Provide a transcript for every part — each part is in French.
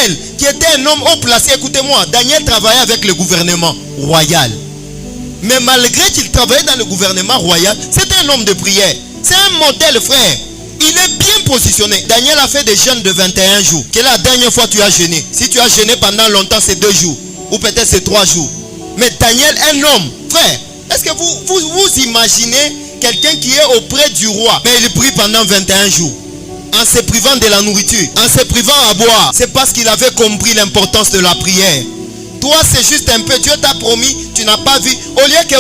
Daniel, qui était un homme haut placé, écoutez-moi, Daniel travaillait avec le gouvernement royal. Mais malgré qu'il travaillait dans le gouvernement royal, c'était un homme de prière. C'est un modèle, frère. Il est bien positionné. Daniel a fait des jeûnes de 21 jours. Quelle est la dernière fois que tu as jeûné? Si tu as jeûné pendant longtemps, c'est 2 jours. Ou peut-être c'est 3 jours. Mais Daniel, un homme, frère, est-ce que vous imaginez quelqu'un qui est auprès du roi, mais il prie pendant 21 jours, en se privant de la nourriture, en se privant à boire? C'est parce qu'il avait compris l'importance de la prière. Toi, c'est juste un peu. Dieu t'a promis, tu n'as pas vu. Au lieu que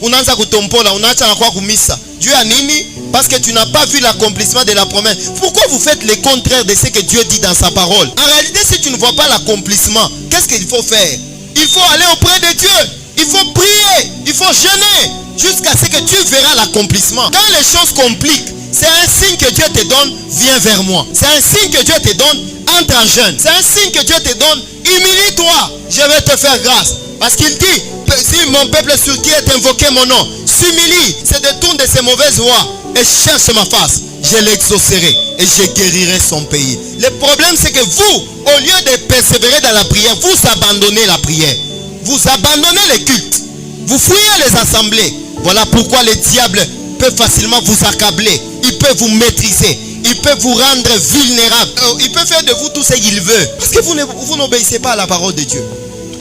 unaanza kutompola, unaacha na kwa kumisa. Dieu a nini? Parce que tu n'as pas vu l'accomplissement de la promesse. Pourquoi vous faites le contraire de ce que Dieu dit dans sa parole? En réalité, si tu ne vois pas l'accomplissement, qu'est-ce qu'il faut faire? Il faut aller auprès de Dieu. Il faut prier. Il faut jeûner jusqu'à ce que tu verras l'accomplissement. Quand les choses compliquent, c'est un signe que Dieu te donne, viens vers moi. C'est un signe que Dieu te donne, entre en jeûne. C'est un signe que Dieu te donne, humilie-toi, je vais te faire grâce. Parce qu'il dit, si mon peuple sur qui est invoqué mon nom s'humilie, se détourne de ses mauvaises voies et cherche ma face, je l'exaucerai et je guérirai son pays. Le problème, c'est que vous, au lieu de persévérer dans la prière, vous abandonnez la prière. Vous abandonnez les cultes. Vous fouillez les assemblées. Voilà pourquoi le diable peut facilement vous accabler. Il peut vous maîtriser. Il peut vous rendre vulnérable. Il peut faire de vous tout ce qu'il veut. Parce que vous n'obéissez pas à la parole de Dieu.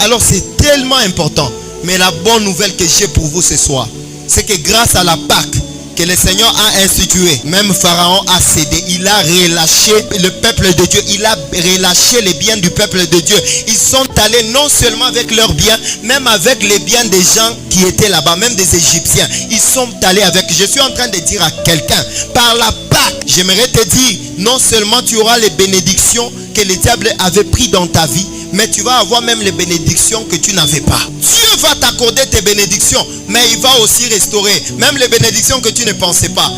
Alors c'est tellement important. Mais la bonne nouvelle que j'ai pour vous ce soir, c'est que grâce à la Pâque que le Seigneur a instituée, même Pharaon a cédé. Il a relâché le peuple de Dieu. Il a relâché les biens du peuple de Dieu. Ils sont allés non seulement avec leurs biens, même avec les biens des gens qui étaient là-bas, même des Égyptiens. Ils sont allés avec. Je suis en train de dire à quelqu'un, par la Pâque, j'aimerais te dire, non seulement tu auras les bénédictions que le diable avait pris dans ta vie, mais tu vas avoir même les bénédictions que tu n'avais pas. Dieu va t'accorder tes bénédictions, mais il va aussi restaurer même les bénédictions que tu ne pensais pas.